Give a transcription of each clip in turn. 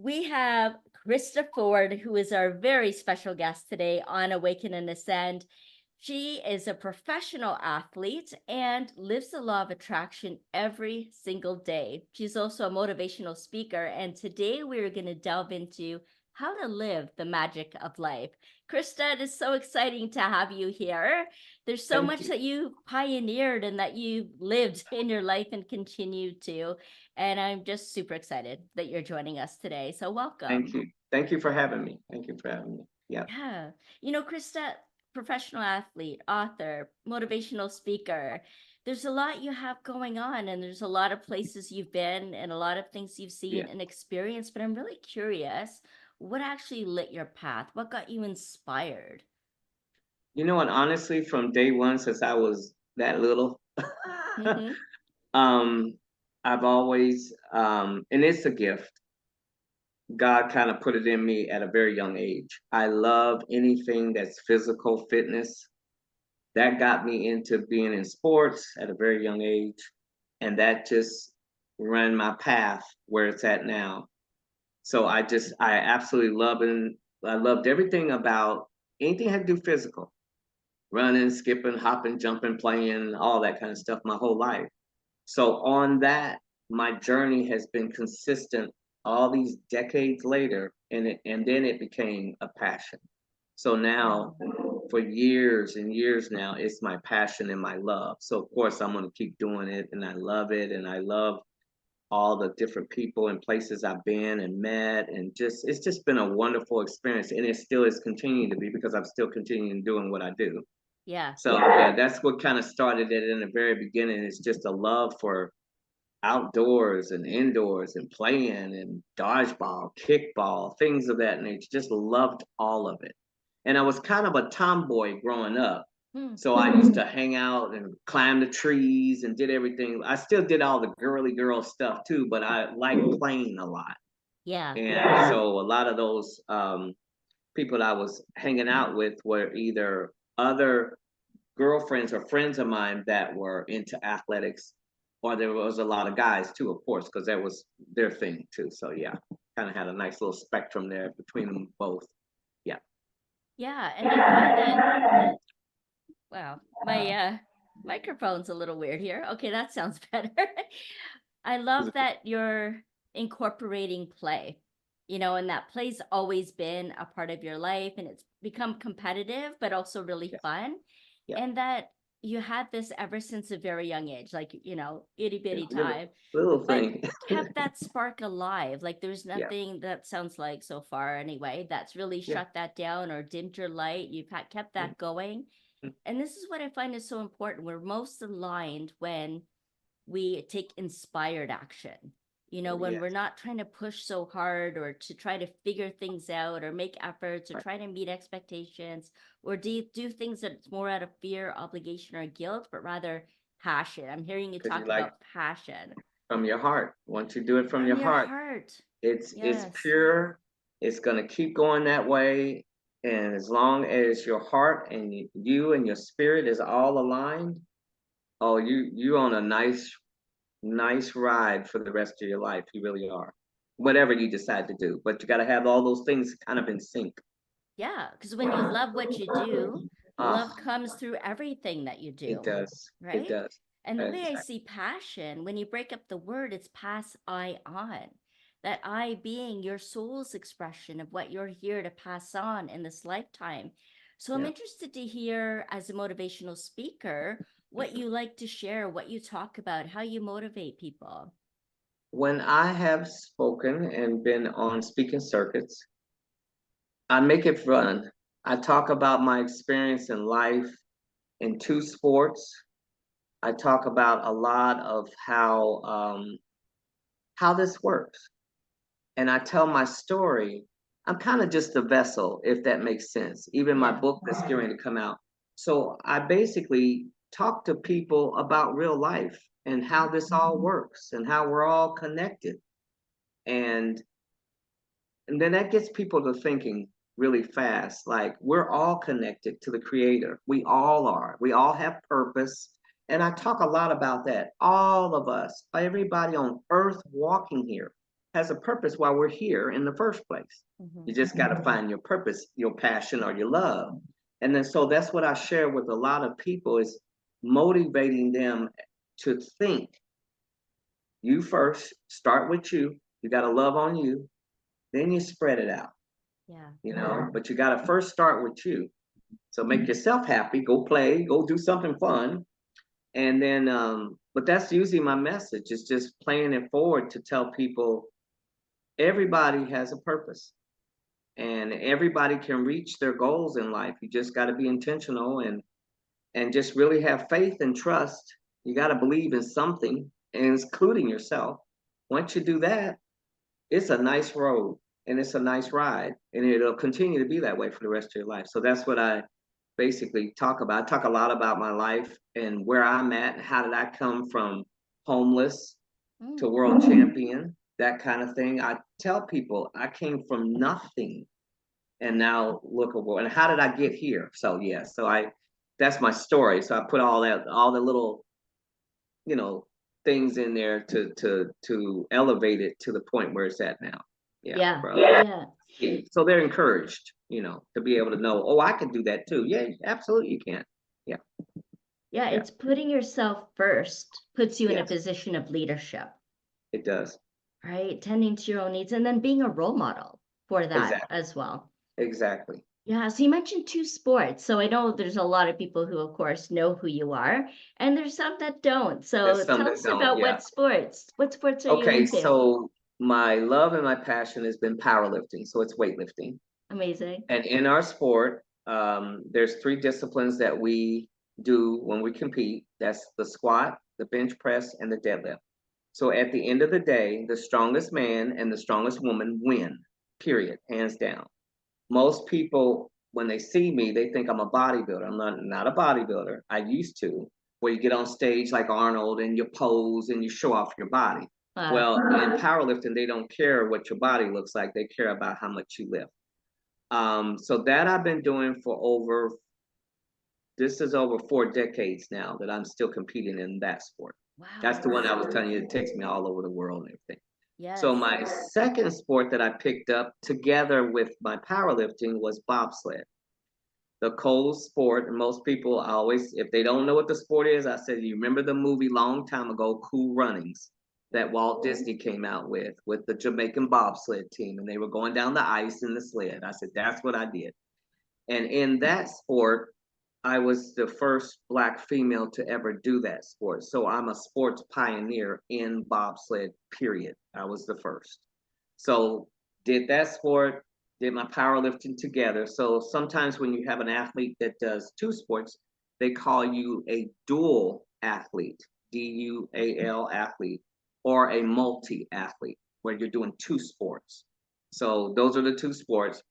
We have Krista Ford, who is our very special guest today on Awaken and Ascend. She is a professional athlete and lives the law of attraction every single day. She's also a motivational speaker, and today we're going to delve into how to live the magic of life. Krista, it is so exciting to have you here. There's so Thank much you. that you pioneered and that you lived in your life and continue to. And I'm just super excited that you're joining us today. So welcome. Thank you. Thank you for having me. Thank you for having me. Yeah. Yeah. Krista, professional athlete, author, motivational speaker, there's a lot you have going on, and there's a lot of places you've been and a lot of things you've seen Yeah. and experienced. But I'm really curious, what actually lit your path? What got you inspired? You know what? Honestly, from day one, since I was that little, Mm-hmm. um, I've always, and it's a gift. God kind of put it in me at a very young age. I love anything that's physical fitness. That got me into being in sports at a very young age, and that just ran my path where it's at now. So I absolutely love it. I loved everything about anything had to do physical, running, skipping, hopping, jumping, playing, all that kind of stuff my whole life. So on that, my journey has been consistent all these decades later, and then it became a passion. So now, Wow. for years and years now, it's my passion and my love. So of course, I'm going to keep doing it, and I love it, and I love all the different people and places I've been and met, and just it's just been a wonderful experience, and it still is continuing to be because I'm still continuing doing what I do. Yeah. So yeah, that's what kind of started it in the very beginning. It's just a love for outdoors and indoors and playing and dodgeball, kickball, things of that nature. Just loved all of it. And I was kind of a tomboy growing up. Hmm. So I used to hang out and climb the trees and did everything. I still did all the girly girl stuff too, but I liked playing a lot. Yeah. And so a lot of those people I was hanging out with were either other girlfriends or friends of mine that were into athletics, or there was a lot of guys too, of course, because that was their thing too. So yeah, kind of had a nice little spectrum there between them both. Yeah. Yeah. And I find that, wow, my microphone's a little weird here. Okay, that sounds better. I love that you're incorporating play, and that play's always been a part of your life, and it's become competitive, but also really Yeah. fun. Yeah. And that you had this ever since a very young age, like, itty Yeah. bitty Little time, little but thing. kept that spark alive. Like there's Yeah. nothing that sounds like so far anyway, that's really Yeah. shut that down or dimmed your light. You've kept that going. And this is what I find is so important. We're most aligned when we take inspired action. Oh When yes. we're not trying to push so hard or to try to figure things out or make efforts or Right. try to meet expectations or do things that's more out of fear, obligation, or guilt, but rather passion. I'm hearing you Because you talk like about passion from your heart. Once you do it from from your your heart, heart. it's Yes. pure. It's gonna keep going that way, and as long as your heart and you and your spirit is all aligned, oh, you on a nice ride for the rest of your life. You really are. Whatever you decide to do, but you got to have all those things kind of in sync. Yeah. Because when you love what you do, love Ah, comes through everything that you it do. does. It Right? does. And the way I Exactly. see passion, when you break up the word, it's pass I on. That I being your soul's expression of what you're here to pass on in this lifetime. So I'm Yeah. interested to hear, as a motivational speaker, what you like to share, what you talk about, how you motivate people. When I have spoken and been on speaking circuits, I make it fun. I talk about my experience in life in two sports. I talk about a lot of how this works, and I tell my story. I'm kind of just a vessel, if that makes sense. Even my Yeah. book that's going to come out. So I basically talk to people about real life and how this all works and how we're all connected. And and then that gets people to thinking really fast. Like we're all connected to the creator. We all are. We all have purpose. And I talk a lot about that. All of us, everybody on earth walking here. has a purpose while we're here in the first place. Mm-hmm. You just got to find your purpose, your passion, or your love. And then so that's what I share with a lot of people is motivating them to think. You first, start with you. You got to love on you, then you spread it out. Yeah. But you got to first start with you. So make yourself happy, go play, go do something fun. And then, but that's usually my message, is just playing it forward to tell people everybody has a purpose and everybody can reach their goals in life. You just got to be intentional and just really have faith and trust. You got to believe in something, including yourself. Once you do that, it's a nice road and it's a nice ride, and it'll continue to be that way for the rest of your life. So that's what I basically talk about. I talk a lot about my life and where I'm at and how did I come from homeless to world champion, that kind of thing. I tell people I came from nothing and now look at what, and how did I get here? So yeah, so that's my story. So I put all the little, things in there to elevate it to the point where it's at now. Yeah. Bro. Yeah. So they're encouraged, to be able to know, oh, I can do that too. Yeah, absolutely you can. Yeah. Yeah, it's putting yourself first puts you in a Yes, position of leadership, it does. right? Tending to your own needs and then being a role model for that Exactly. as well. Exactly. Yeah, so you mentioned two sports. So I know there's a lot of people who, of course, know who you are, and there's some that don't. There's So some tell that us don't. about Yeah. what sports. What sports are you Okay. into? So my love and my passion has been powerlifting. So it's weightlifting. Amazing. And in our sport, there's three disciplines that we do when we compete. That's the squat, the bench press, and the deadlift. So at the end of the day, the strongest man and the strongest woman win, period, hands down. Most people, when they see me, they think I'm a bodybuilder. I'm not a bodybuilder. I used to, where you get on stage like Arnold and you pose and you show off your body. Well, in powerlifting, they don't care what your body looks like. They care about how much you lift. So that I've been doing for this is over 4 decades now that I'm still competing in that sport. Wow. That's the one I was telling you, it takes me all over the world and everything. Yes. So my second sport that I picked up together with my powerlifting was bobsled. The cold sport, and most people always, if they don't know what the sport is, I said, you remember the movie long time ago, Cool Runnings, that Walt Disney came out with the Jamaican bobsled team, and they were going down the ice in the sled. I said, that's what I did. And in that sport, I was the first Black female to ever do that sport. So I'm a sports pioneer in bobsled, period. I was the first. So did that sport, did my powerlifting together. So sometimes when you have an athlete that does two sports, they call you a dual athlete, DUAL athlete, or a multi athlete, where you're doing two sports. So those are the two sports.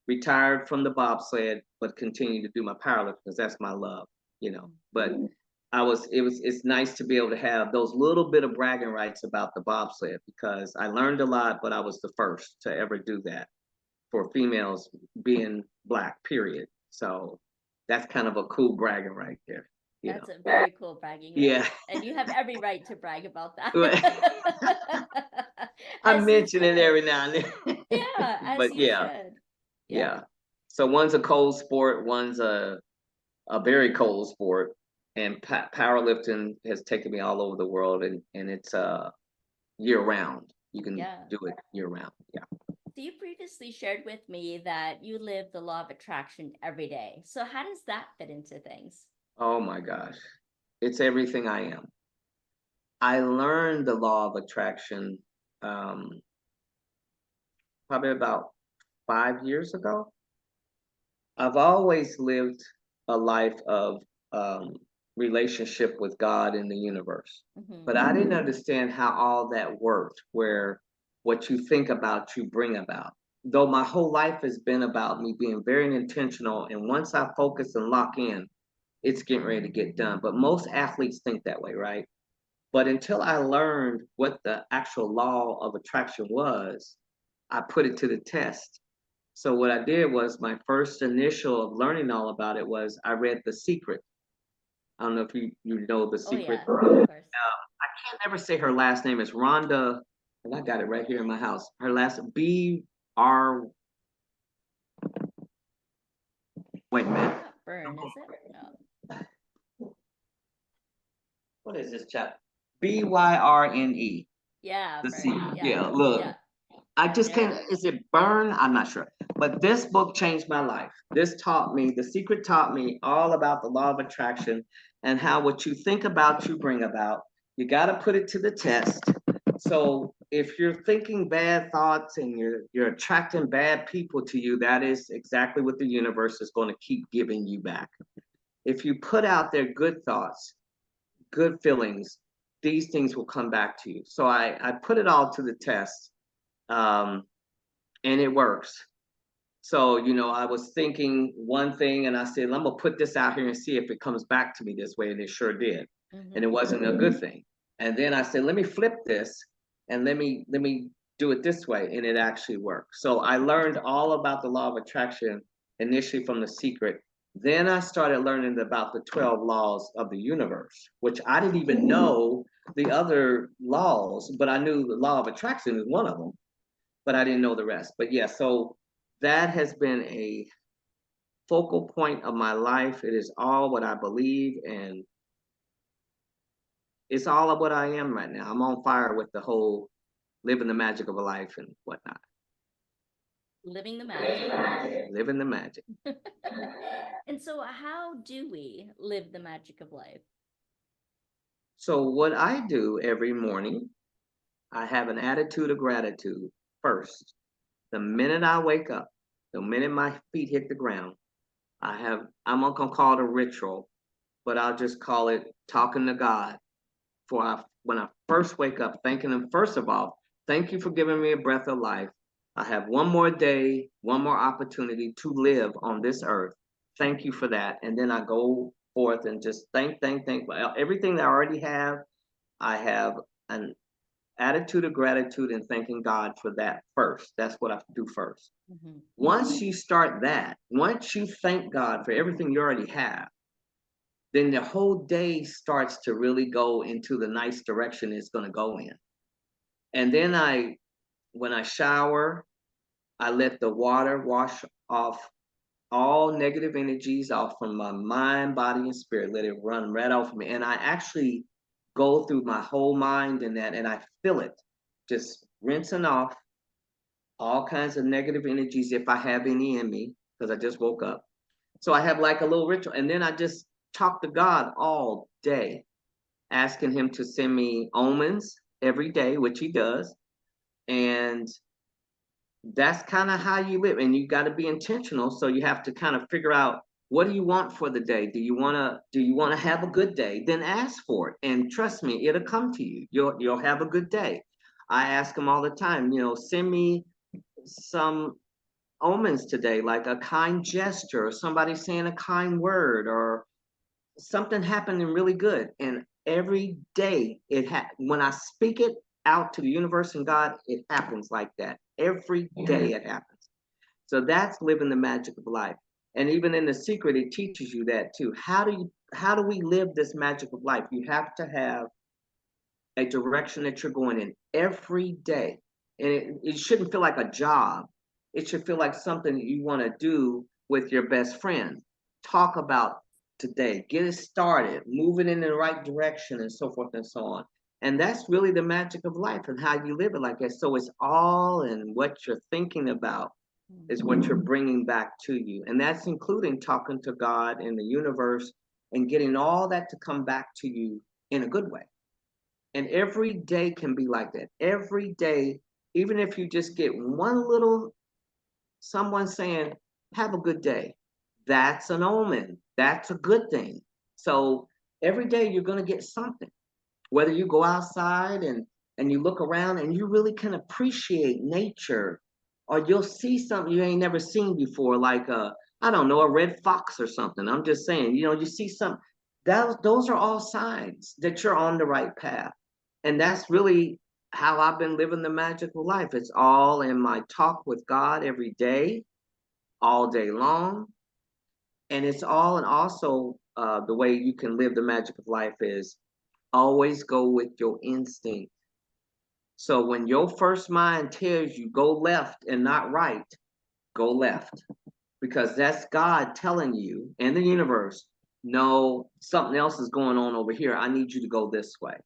Retired from the bobsled, but continue to do my powerlifting because that's my love. But it's nice to be able to have those little bit of bragging rights about the bobsled because I learned a lot, but I was the first to ever do that for females being Black, period. So that's kind of a cool bragging right there. That's a very cool bragging right. Yeah. And you have every right to brag about that. I As you mention it should. every now and then. Yeah, as But you yeah, should. yeah. So one's a cold sport, one's a very cold sport, and powerlifting has taken me all over the world, and it's year round. You can Yeah. do it year round. Yeah. So you previously shared with me that you live the law of attraction every day. So how does that fit into things? Oh my gosh, it's everything I am. I learned the law of attraction um, probably about 5 years ago. I've always lived a life of um, relationship with God and the universe, but I didn't understand how all that worked, where what you think about, you bring about. Though my whole life has been about me being very intentional, and once I focus and lock in, it's getting ready to get done. But most athletes think that way, right? But until I learned what the actual law of attraction was, I put it to the test. So what I did was my first initial of learning all about it was I read The Secret. I don't know if you know The Oh Secret. yeah, of course. I can't never say her last name. It's Rhonda. and I got it right here in my house. Her last B-R. Wait a minute. Not burn, is it? No. What is this chapter? Byrne. Yeah, The C. burn. Yeah. Yeah, look. Yeah. I just There. can't. Is it burn? I'm not sure. But this book changed my life. This taught me, The Secret taught me all about the law of attraction and how what you think about, you bring about. You got to put it to the test. So if you're thinking bad thoughts and you're attracting bad people to you, that is exactly what the universe is going to keep giving you back. If you put out there good thoughts, good feelings, these things will come back to you. So I put it all to the test, and it works. So, I was thinking one thing and I said, I'm gonna put this out here and see if it comes back to me this way. And it sure did. And it wasn't a good thing. And then I said, let me flip this and let me do it this way. And it actually worked. So I learned all about the law of attraction initially from The Secret. Then I started learning about the 12 laws of the universe, which I didn't even know the other laws, but I knew the law of attraction is one of them, but I didn't know the rest. But yeah, so that has been a focal point of my life. It is all what I believe, and it's all of what I am right now. I'm on fire with the whole living the magic of a life and whatnot. Living the magic. Living the magic. And so, how do we live the magic of life? So, what I do every morning, I have an attitude of gratitude first. The minute I wake up, the minute my feet hit the ground, I'm not gonna call it a ritual, but I'll just call it talking to God. When I first wake up, thanking Him, first of all, thank you for giving me a breath of life. I have one more day, one more opportunity to live on this earth. Thank you for that. And then I go forth and just thank for everything that I already have. I have an attitude of gratitude and thanking God for that first. That's what I do first. Once you start that, once you thank God for everything you already have, then the whole day starts to really go into the nice direction it's going to go in. And then when I shower, I let the water wash off all negative energies off from my mind, body, and spirit. Let it run right off of me. And I actually go through my whole mind in that, and I feel it just rinsing off all kinds of negative energies if I have any in me, because I just woke up. So I have like a little ritual, and then I just talk to God all day, asking Him to send me omens every day, which He does. And that's kind of how you live. And you got to be intentional. So you have to kind of figure out, what do you want for the day? Do you want to have a good day? Then ask for it. And trust me, it'll come to you. You'll have a good day. I ask Him all the time, send me some omens today, like a kind gesture or somebody saying a kind word or something happening really good. And every day when I speak it out to the universe and God, it happens like that. Every day it happens. So that's living the magic of life. And even in The Secret, it teaches you that too. How do we live this magic of life? You have to have a direction that you're going in every day. And it shouldn't feel like a job. It should feel like something that you want to do with your best friend. Talk about today, get it started, move it in the right direction, and so forth and so on. And that's really the magic of life and how you live it like that. So it's all in what you're thinking about is what you're bringing back to you. And that's including talking to God and the universe and getting all that to come back to you in a good way. And every day can be like that. Every day, even if you just get one little someone saying, have a good day, that's an omen. That's a good thing. So every day you're going to get something. Whether you go outside and you look around and you really can appreciate nature, or you'll see something you ain't never seen before, like I don't know, a red fox or something. I'm just saying, you see something. Those are all signs that you're on the right path. And that's really how I've been living the magical life. It's all in my talk with God every day, all day long. And it's all, and also the way you can live the magic of life is always go with your instinct. So when your first mind tells you go left and not right, go left, because that's God telling you and the universe, no, something else is going on over here. I need you to go this way.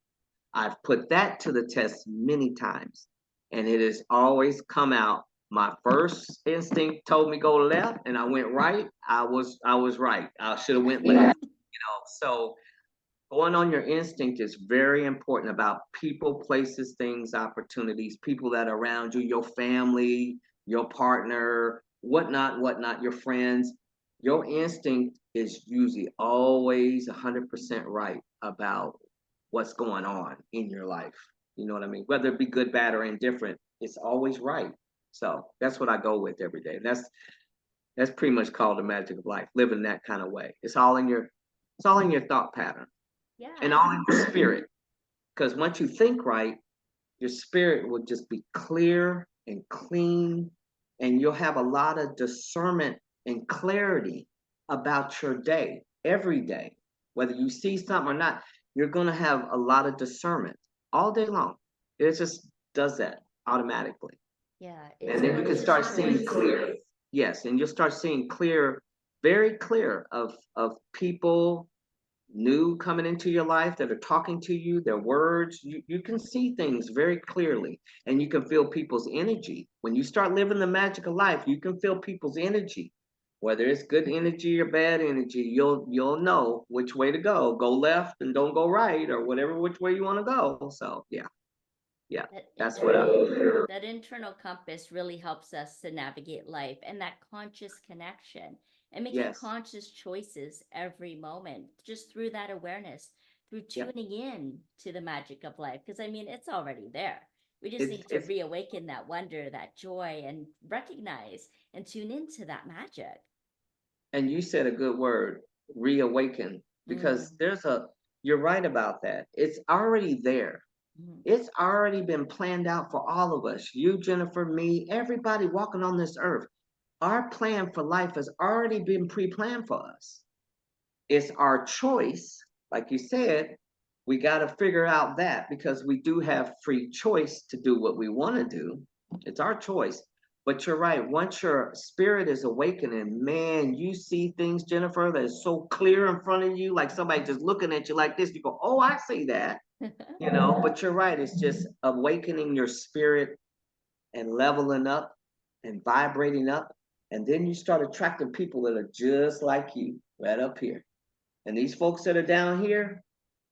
I've put that to the test many times, and it has always come out. My first instinct told me go left, and I went right. I was right. I should have went left. So going on your instinct is very important about people, places, things, opportunities, people that are around you, your family, your partner, whatnot, your friends. Your instinct is usually always 100% right about what's going on in your life. You know what I mean? Whether it be good, bad, or indifferent, it's always right. So that's what I go with every day. That's pretty much called the magic of life, living that kind of way. It's all in your thought pattern and Yeah. all in your spirit. Because once you think right, your spirit will just be clear and clean, and you'll have a lot of discernment and clarity about your day every day. Whether you see something or not, you're going to have a lot of discernment all day long. It just does that automatically. Yeah. And It's a then you can conscious start seeing choice. clear. Yes, and you'll start seeing clear, very clear of people new coming into your life that are talking to you, their words. You can see things very clearly, and you can feel people's energy. When you start living the magical life, you can feel people's energy. Whether it's good energy or bad energy, you'll know which way to go. Go left and don't go right, or whatever which way you want to go. So yeah, That that's what I that internal compass really helps us to navigate life, and that conscious connection and making yes. conscious choices every moment just through that awareness, through Yeah. tuning in to the magic of life. Because I mean, it's already there. We just It's need to it's reawaken that wonder, that joy, and recognize and tune into that magic. and you said a good word, reawaken, because Mm, you're right about that. It's already there. mm, It's already been planned out for all of us. You, Jennifer, me, everybody walking on this earth. Our plan for life has already been pre-planned for us. It's our choice. Like you said, we got to figure out that, because we do have free choice to do what we want to do. It's our choice. But you're right. Once your spirit is awakening, man, you see things, Jennifer, that is so clear in front of you, like somebody just looking at you like this. You go, oh, I see that. But you're right. It's just awakening your spirit and leveling up and vibrating up. And then you start attracting people that are just like you right up here. And these folks that are down here,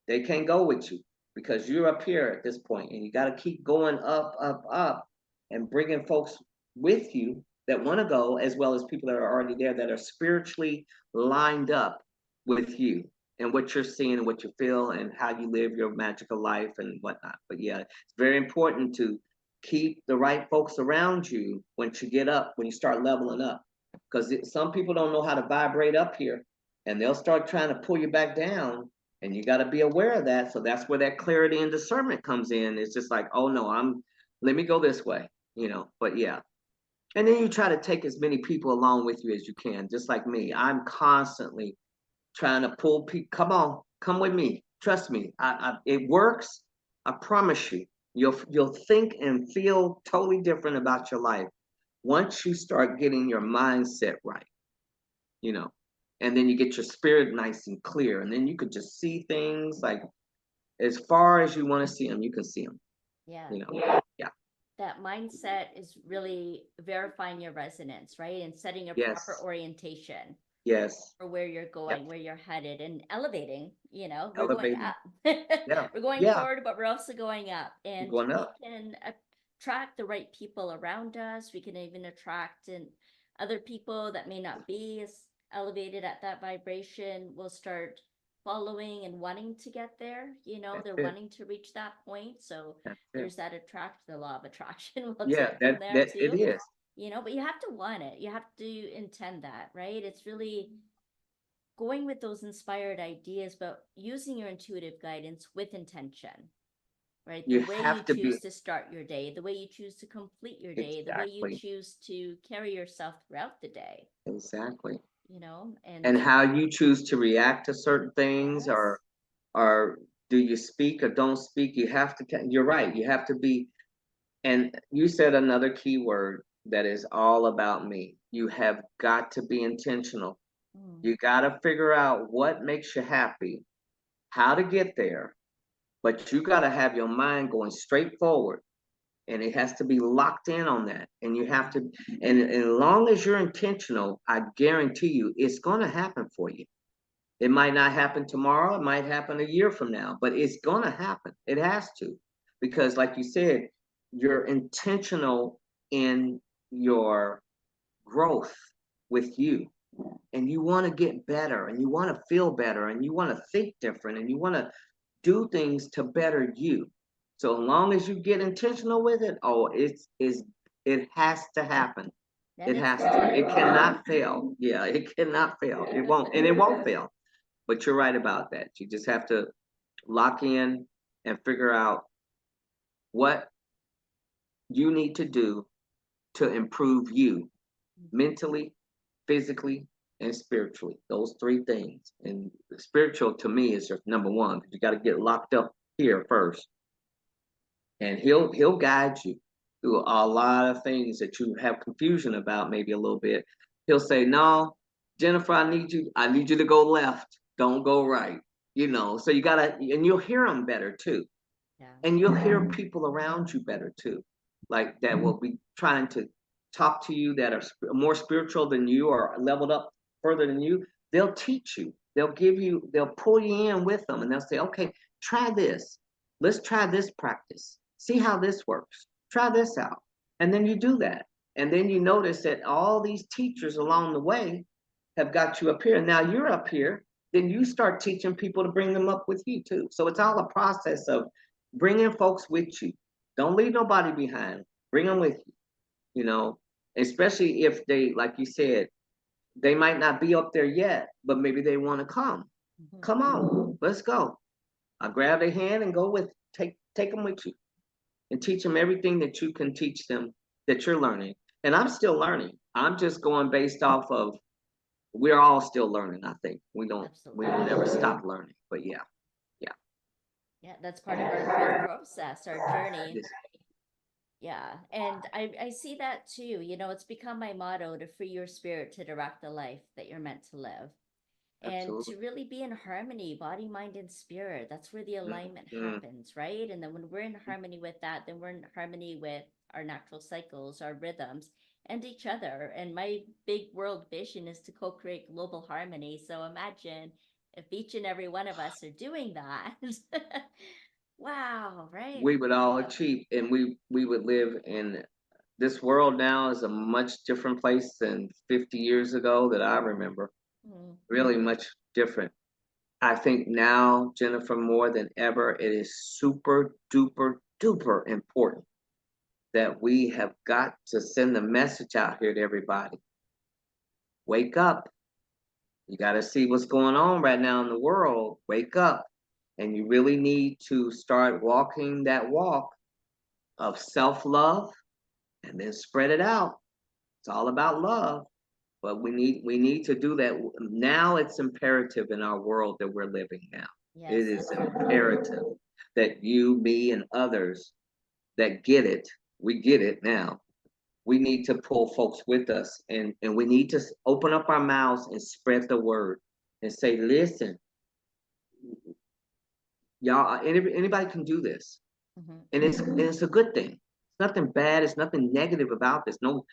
they can't go with you, because you're up here at this point, and you got to keep going up, up, up, and bringing folks with you that want to go, as well as people that are already there that are spiritually lined up with you and what you're seeing and what you feel and how you live your magical life and whatnot. But yeah, it's very important to keep the right folks around you once you get up, when you start leveling up, because some people don't know how to vibrate up here, and they'll start trying to pull you back down, and you got to be aware of that. So that's where that clarity and discernment comes in. It's just like, oh no, let me go this way. But yeah. And then you try to take as many people along with you as you can, just like me. I'm constantly trying to pull people. Come on, come with me. Trust me. It works. I promise you. You'll think and feel totally different about your life once you start getting your mindset right, you know. And then you get your spirit nice and clear, and then you could just see things like as far as you want to see them, you can see them. yeah. You know. Yeah. That mindset is really verifying your resonance, right? And setting a proper Yes. orientation Yes. for where you're Yep. going, where you're headed, and elevating. We're going Elevating. up. Yeah. We're going Yeah. forward, but we're also going up. You're And going we up. can attract the right people around us. We can even attract and other people that may not be as elevated at that vibration will start following and wanting to get there. That's They're it. wanting to reach that point. So That's it. there's that the law of attraction will Yeah. take them That there that it too. is. But you have to want it. You have to intend that, right? It's really going with those inspired ideas, but using your intuitive guidance with intention, right? The You way you have to be choose to start your day, the way you choose to complete your day, the way you exactly. choose to carry yourself throughout the day, Exactly. and And how you choose to react to certain things, yes, or do you speak or don't speak? You have to. You're right. You have to be. And you said another key word that is all about me. You have got to be intentional. Mm. You got to figure out what makes you happy, how to get there, but you got to have your mind going straight forward. And it has to be locked in on that. And you have to, and as long as you're intentional, I guarantee you it's going to happen for you. It might not happen tomorrow, it might happen a year from now, but it's going to happen. It has to. Because, like you said, you're intentional in your growth with you. And you want to get better, and you want to feel better, and you want to think different, and you want to do things to better you. So as long as you get intentional with it, oh, it has to happen. And It it's has to. It working. cannot fail. Yeah, it cannot fail. It won't, and it won't fail. But you're right about that. You just have to lock in and figure out what you need to do to improve you mentally, physically, and spiritually. Those three things. And spiritual to me is just number one, because you got to get locked up here first. And he'll guide you through a lot of things that you have confusion about, maybe a little bit. He'll say, "No, Jennifer, I need you to go left. Don't go right." So you gotta, and you'll hear them better too. Yeah. And you'll hear people around you better too, like that will be trying to talk to you, that are more spiritual than you or leveled up further than you. They'll teach you. They'll pull you in with them, and they'll say, "Okay, try this. Let's try this practice. See how this works. Try this out." And then you do that. And then you notice that all these teachers along the way have got you up here. And now you're up here. Then you start teaching people to bring them up with you too. So it's all a process of bringing folks with you. Don't leave nobody behind. Bring them with you, you know, especially if they, like you said, they might not be up there yet, but maybe they want to come. Mhm. Come on, let's go. I'll grab their hand and go with, take them with you and teach them everything that you can teach them that you're learning. And I'm still learning. I'm just going based off of, we're all still learning, I think. We don't Absolutely. ever stop learning. But yeah, yeah. Yeah, that's part of our growth process, our journey. This, Yeah, and I see that too. It's become my motto to free your spirit to direct the life that you're meant to live. And absolutely. to really be in harmony, body, mind, and spirit. That's where the alignment Mm-hmm. happens, right? And then when we're in harmony with that, then we're in harmony with our natural cycles, our rhythms, and each other. And my big world vision is to co-create global harmony. So imagine if each and every one of us are doing that. Wow, right? We would all achieve, and we would live in this world. Now is a much different place than 50 years ago that I remember. Mm. Really much different. I think now, Jennifer, more than ever, it is super duper duper important that we have got to send the message out here to everybody. Wake up. You got to see what's going on right now in the world. Wake up. And you really need to start walking that walk of self love and then spread it out. It's all about love. But we need to do that now. It's imperative in our world that we're living now. It Yes, is absolutely. imperative that you, me, and others that get it, we get it now. We need to pull folks with us, and we need to open up our mouths and spread the word and say, listen, y'all, anybody can do this. Hmm. And it's a good thing. It's nothing bad. It's nothing negative about this. No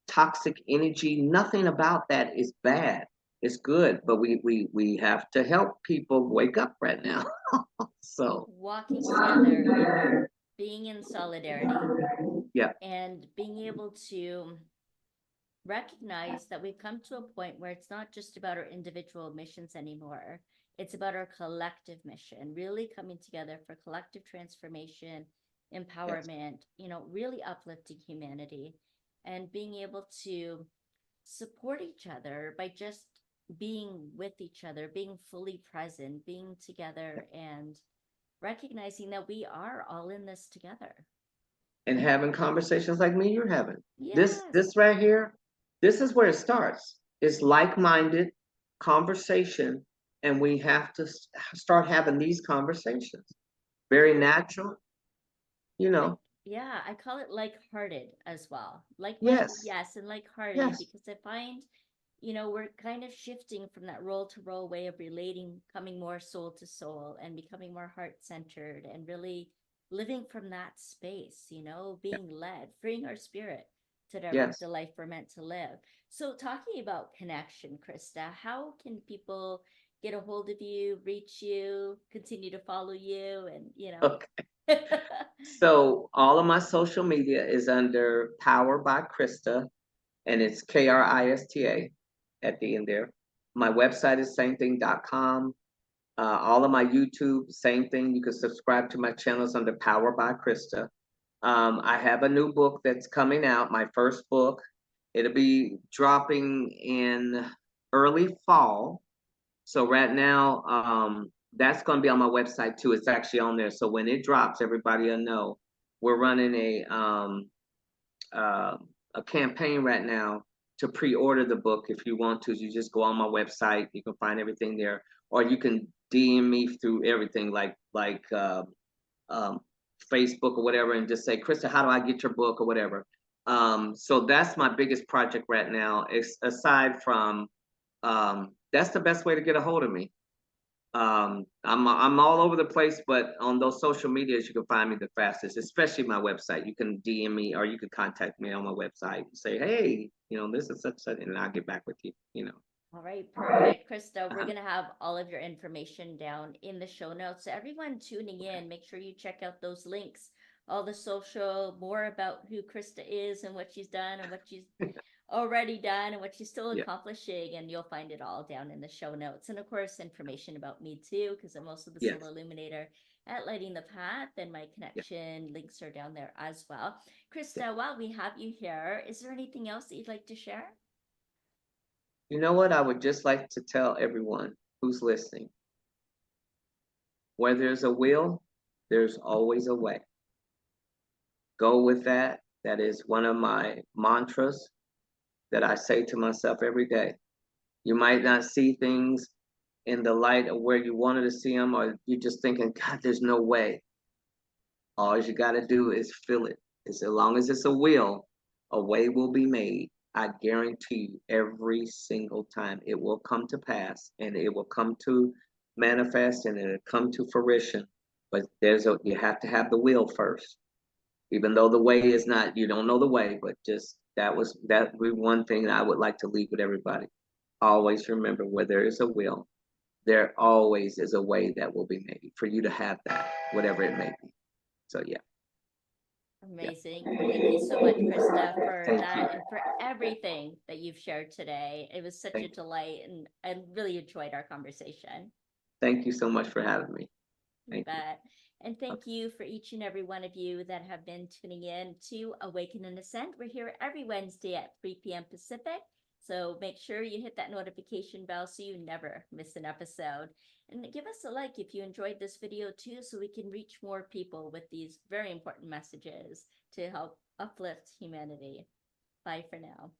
toxic energy. Nothing about that is bad. It's good, but we have to help people wake up right now. So Walking together, being in solidarity, yeah, and being able to recognize that we've come to a point where it's not just about our individual missions anymore. It's about our collective mission, really coming together for collective transformation, yes. empowerment, really uplifting humanity and being able to support each other by just being with each other, being fully present, being together, and recognizing that we are all in this together. And having conversations like me you're having. This Yes. this right here, this is where it starts. It's like-minded conversation, and we have to start having these conversations. Very Yeah. natural, you know. Yeah, I call it like-hearted as well. Like-minded, Yes, yes, and like-hearted, yes, because I find, we're kind of shifting from that role to role way of relating, coming more soul to soul and becoming more heart-centered and really living from that space, yeah, being led, freeing our spirit to direct yes. the life we're meant to live. So talking about connection, Krista, how can people get a hold of you, reach you, continue to follow you, and Okay. So all of my social media is under Power by Krista, and it's Krista at the end there. My website is samething.com. All of my YouTube, same thing. You can subscribe to my channels under Power by Krista. I have a new book that's coming out, my first book. It'll be dropping in early fall. So right now, that's going to be on my website too. It's actually on there. So when it drops, everybody will know. We're running uh, a campaign right now to pre-order the book. If you want to, you just go on my website. You can find everything there, or you can DM me through everything like um, Facebook or whatever, and just say, Krista, how do I get your book or whatever. So that's my biggest project right now. It's aside from that's the best way to get a hold of me. I'm all over the place, but on those social medias, you can find me the fastest, especially my website. You can DM me or you can contact me on my website and say, hey, this is such, and I'll get back with you. All right, perfect. Krista, we're Uh-huh. going to have all of your information down in the show notes. So, everyone tuning Okay. in, make sure you check out those links, all the social, more about who Krista is and what she's done and what she's already done and what she's still Yeah. accomplishing. And you'll find it all down in the show notes. And of course, information about me too, because I'm also the Yes. Solar Illuminator at Lighting the Path, and my Yeah. connection links are down there as well. Yeah. Krista, while we have you here, is there anything else that you'd like to share? You know what? I would just like to tell everyone who's listening, where there's a will, there's always a way. Go with that. That is one of my mantras that I say to myself every day. You might not see things in the light of where you wanted to see them, or you're just thinking, God, there's no way. All you got to do is feel it. As long as it's a way will be made. I guarantee you, every single time it will come to pass, and it will come to manifest, and it'll come to fruition. But you have to have the will first. Even though the way is not, you don't know the way, but just that would be one thing that I would like to leave with everybody. Always remember, where there is a will, there always is a way that will be made for you to have that, whatever it may be. So yeah, yeah. Amazing. Thank you so much, Krista, for Thank you. that and for everything that you've shared today. It was such a Thank you. delight, and I really enjoyed our conversation. Thank you so much for having me. You Thank you. bet. And Okay. thank you for each and every one of you that have been tuning in to Awaken and Ascend. We're here every Wednesday at 3 p.m. Pacific. So make sure you hit that notification bell so you never miss an episode. And give us a like if you enjoyed this video too, so we can reach more people with these very important messages to help uplift humanity. Bye for now.